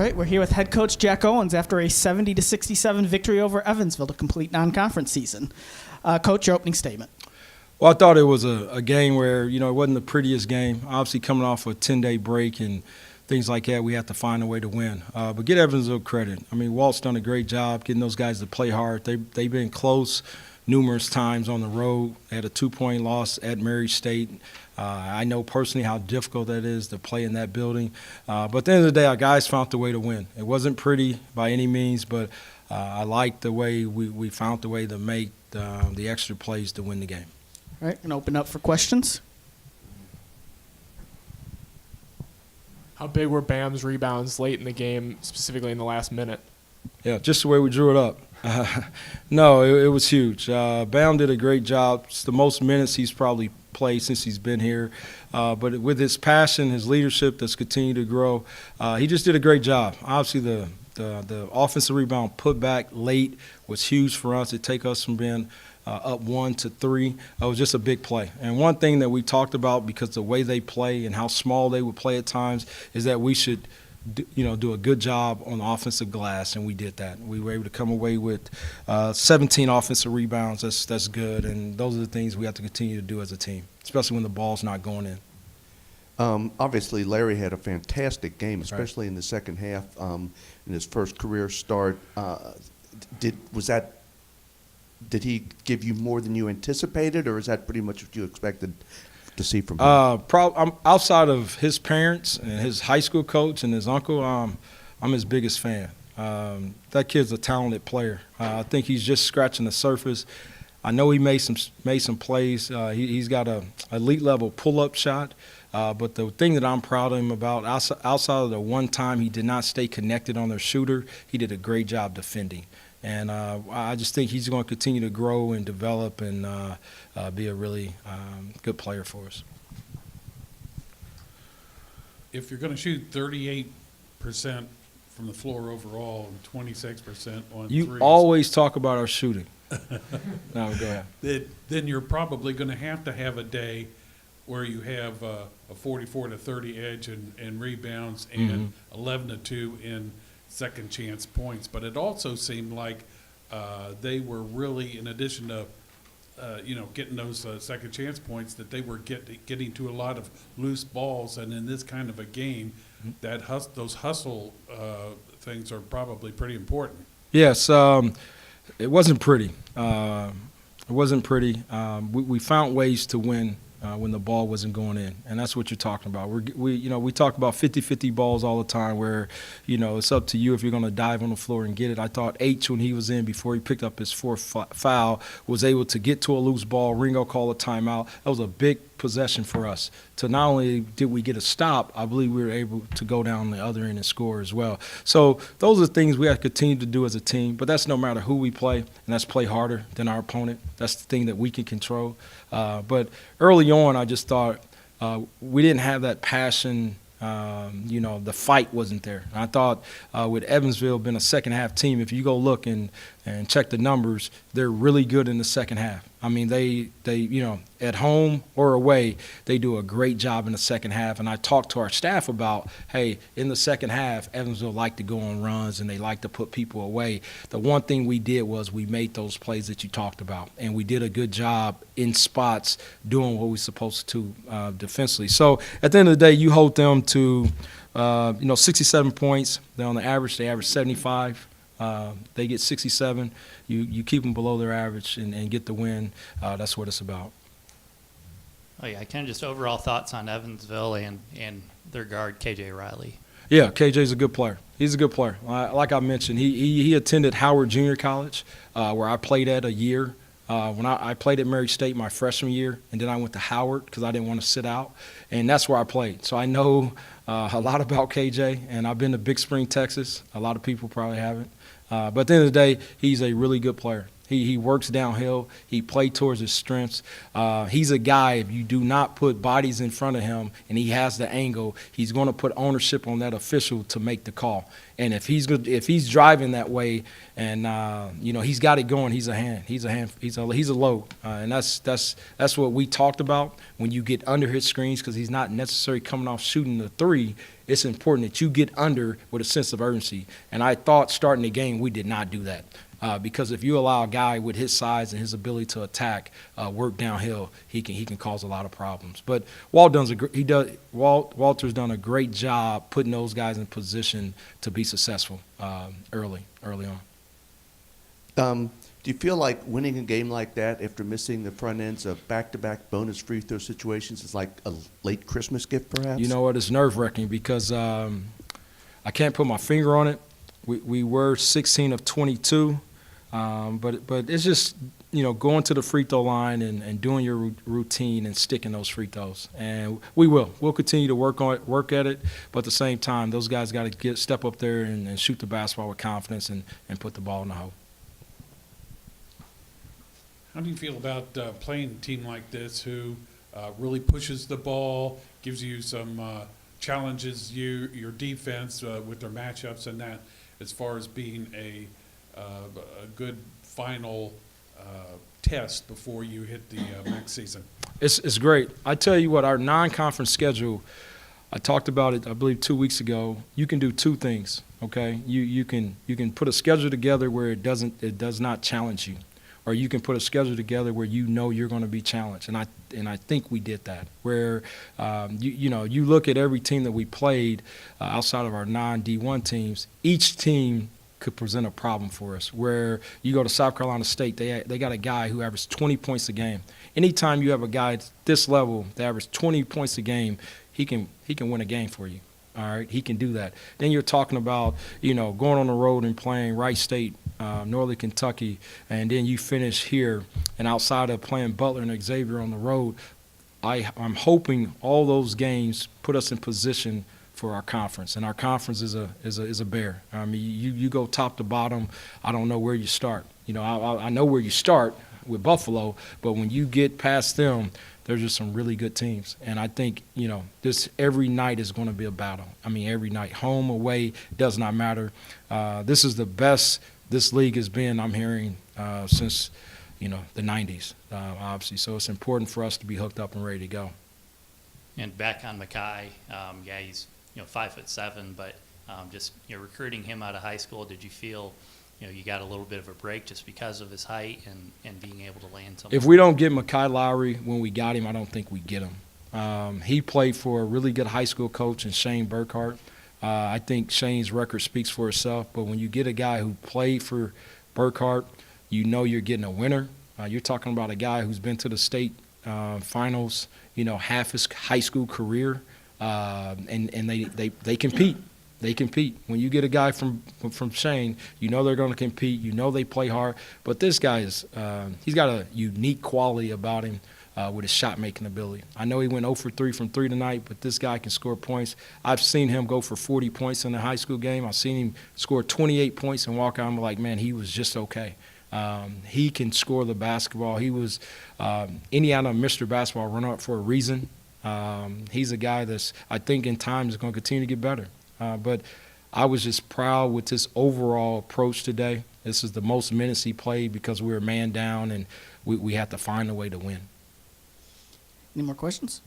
right, we're here with head coach Jack Owens after a 70-67 victory over Evansville to complete non-conference season. Coach, your opening statement. Well, I thought it was a game where, it wasn't the prettiest game. Obviously, coming off a 10-day break and things like that, we have to find a way to win. But get Evansville credit. I mean, Walt's done a great job getting those guys to play hard. They've been close numerous times on the road. They had a 2-point loss at Mary State. I know personally how difficult that is to play in that building. But at the end of the day, our guys found the way to win. It wasn't pretty by any means, but I liked the way we found the way to make the extra plays to win the game. All right, and open up for questions. How big were Bam's rebounds late in the game, specifically in the last minute? Yeah, just the way we drew it up. No, it was huge. Bam did a great job. It's the most minutes he's probably played since he's been here. But with his passion, his leadership that's continued to grow, he just did a great job. Obviously, the offensive rebound put back late was huge for us. It take us from being up 1 to 3. It was just a big play. And one thing that we talked about, because the way they play and how small they would play at times, is that we should do a good job on the offensive glass, and we did that. We were able to come away with 17 offensive rebounds. That's good, and those are the things we have to continue to do as a team, especially when the ball's not going in. Obviously, Larry had a fantastic game, especially in the second half, in his first career start. Did he give you more than you anticipated, or is that pretty much what you expected to see from him? I'm outside of his parents and his high school coach and his uncle, I'm his biggest fan. That kid's a talented player. I think he's just scratching the surface. I know he made some plays. He's got a elite level pull-up shot. But the thing that I'm proud of him about, outside of the one time he did not stay connected on their shooter, he did a great job defending. And I just think he's going to continue to grow and develop and be a really good player for us. If you're going to shoot 38% from the floor overall and 26% on You threes, always talk about our shooting. No, go ahead. then you're probably going to have a day where you have a 44 to 30 edge and rebounds and 11 to 2 in second chance points. But it also seemed like they were really, in addition to getting those second chance points, that they were getting to a lot of loose balls. And in this kind of a game, those hustle things are probably pretty important. Yes, it wasn't pretty. We found ways to win when the ball wasn't going in, and that's what you're talking about. We talk about 50-50 balls all the time, where it's up to you if you're going to dive on the floor and get it. I thought H, when he was in before he picked up his fourth foul, was able to get to a loose ball. Ringo called a timeout. That was a big possession for us. So not only did we get a stop, I believe we were able to go down the other end and score as well. So those are things we have to continue to do as a team, but that's no matter who we play, and that's play harder than our opponent. That's the thing that we can control. But early on, I just thought we didn't have that passion. The fight wasn't there. And I thought with Evansville being a second-half team, if you go look and check the numbers, they're really good in the second half. I mean, they at home or away, they do a great job in the second half. And I talked to our staff about, hey, in the second half, Evansville like to go on runs and they like to put people away. The one thing we did was we made those plays that you talked about, and we did a good job in spots doing what we're supposed to defensively. So at the end of the day, you hold them to 67 points. They're on the average. They average 75. They get 67. You keep them below their average and get the win. That's what it's about. Oh, yeah, kind of just overall thoughts on Evansville and their guard, KJ Riley. Yeah, KJ's a good player. He's a good player. Like I mentioned, he attended Howard Junior College, where I played at a year. When I played at Mary State my freshman year, and then I went to Howard because I didn't want to sit out, and that's where I played. So I know a lot about KJ, and I've been to Big Spring, Texas. A lot of people probably haven't. But at the end of the day, he's a really good player. He works downhill. He plays towards his strengths. He's a guy, if you do not put bodies in front of him and he has the angle, he's going to put ownership on that official to make the call. And if he's driving that way and he's got it going, he's a hand. He's a load. And that's what we talked about when you get under his screens, because he's not necessarily coming off shooting the three. It's important that you get under with a sense of urgency. And I thought starting the game we did not do that. Because if you allow a guy with his size and his ability to attack, work downhill, he can cause a lot of problems. But Walter's done a great job putting those guys in position to be successful early on. Do you feel like winning a game like that after missing the front ends of back-to-back bonus free throw situations is like a late Christmas gift, perhaps? You know what? It's nerve-wracking because I can't put my finger on it. We were 16 of 22. But it's just, going to the free throw line and doing your routine and sticking those free throws. And we'll continue to work at it. But at the same time, those guys got to step up there and shoot the basketball with confidence and put the ball in the hole. How do you feel about playing a team like this who really pushes the ball, gives you some challenges your defense with their matchups and that, as far as being a good final test before you hit the next season? It's great. I tell you what, our non-conference schedule, I talked about it, I believe, 2 weeks ago. You can do two things, okay? You can put a schedule together where it does not challenge you, or you can put a schedule together where you're going to be challenged. And I think we did that, where you look at every team that we played outside of our non-D1 teams, each team could present a problem for us. Where you go to South Carolina State, they got a guy who averages 20 points a game. Anytime you have a guy at this level that averages 20 points a game, he can win a game for you. All right, he can do that. Then you're talking about going on the road and playing Wright State, Northern Kentucky, and then you finish here. And outside of playing Butler and Xavier on the road, I'm hoping all those games put us in position for our conference, and our conference is a bear. I mean, you go top to bottom. I don't know where you start. I know where you start with Buffalo, but when you get past them, there's just some really good teams. And I think this every night is going to be a battle. I mean, every night, home, away, does not matter. This is the best this league has been, I'm hearing, since the 90s, obviously. So it's important for us to be hooked up and ready to go. And back on Makai, he's 5'7", but just recruiting him out of high school, did you feel you got a little bit of a break just because of his height and being able to land something? If we don't get Makai Lowry when we got him, I don't think we get him. He played for a really good high school coach in Shane Burkhart. I think Shane's record speaks for itself, but when you get a guy who played for Burkhart, you're getting a winner. You're talking about a guy who's been to the state finals, half his high school career. And they compete. They compete. When you get a guy from Shane, they're going to compete. They play hard. But this guy he's got a unique quality about him with his shot-making ability. I know he went 0 for 3 from 3 tonight, but this guy can score points. I've seen him go for 40 points in a high school game. I've seen him score 28 points and walk out. I'm like, man, he was just okay. He can score the basketball. He was Indiana Mr. Basketball runner-up for a reason. He's a guy that's, I think, in time is going to continue to get better. But I was just proud with this overall approach today. This is the most minutes he played because we were man down, and we had to find a way to win. Any more questions?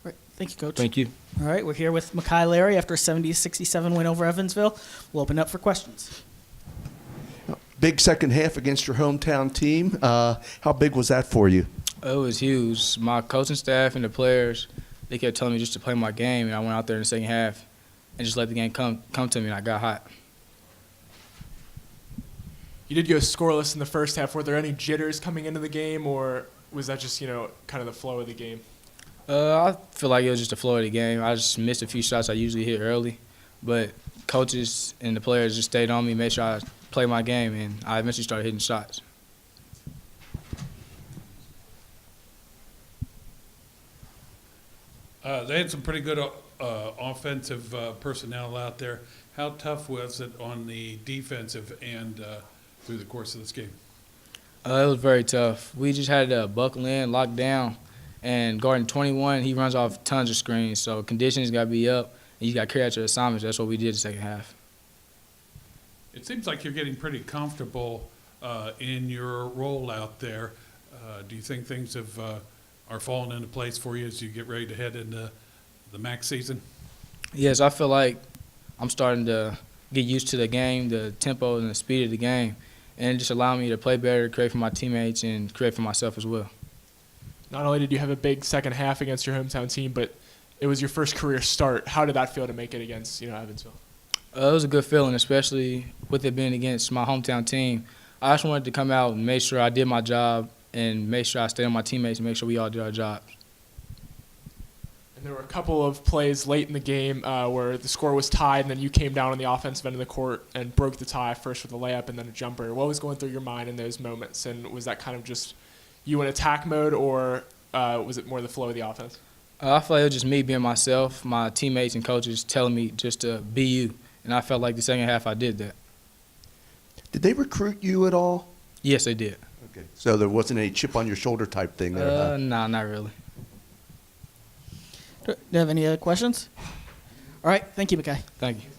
All right. Thank you, Coach. Thank you. All right, we're here with Makai Larry after a 70-67 win over Evansville. We'll open up for questions. Big second half against your hometown team. How big was that for you? It was huge. My coaching staff and the players, they kept telling me just to play my game, and I went out there in the second half and just let the game come to me, and I got hot. You did go scoreless in the first half. Were there any jitters coming into the game, or was that just, kind of the flow of the game? I feel like it was just the flow of the game. I just missed a few shots I usually hit early, but coaches and the players just stayed on me, made sure I play my game, and I eventually started hitting shots. They had some pretty good offensive personnel out there. How tough was it on the defensive end through the course of this game? It was very tough. We just had to buckle in, lock down, and guarding 21, he runs off tons of screens. So conditions got to be up, and you got to carry out your assignments. That's what we did the second half. It seems like you're getting pretty comfortable in your role out there. Do you think things have are falling into place for you as you get ready to head into the MAC season? Yes, I feel like I'm starting to get used to the game, the tempo and the speed of the game, and just allowing me to play better, create for my teammates, and create for myself as well. Not only did you have a big second half against your hometown team, but it was your first career start. How did that feel to make it against Evansville? It was a good feeling, especially with it being against my hometown team. I just wanted to come out and make sure I did my job and make sure I stayed on my teammates and make sure we all did our jobs. And there were a couple of plays late in the game where the score was tied, and then you came down on the offensive end of the court and broke the tie, first with a layup and then a jumper. What was going through your mind in those moments? And was that kind of just you in attack mode, or was it more the flow of the offense? I feel like it was just me being myself, my teammates and coaches telling me just to be you. And I felt like the second half I did that. Did they recruit you at all? Yes, they did. Okay. So there wasn't any chip on your shoulder type thing there, huh? Nah, not really. Do you have any other questions? All right. Thank you, Mackay. Thank you.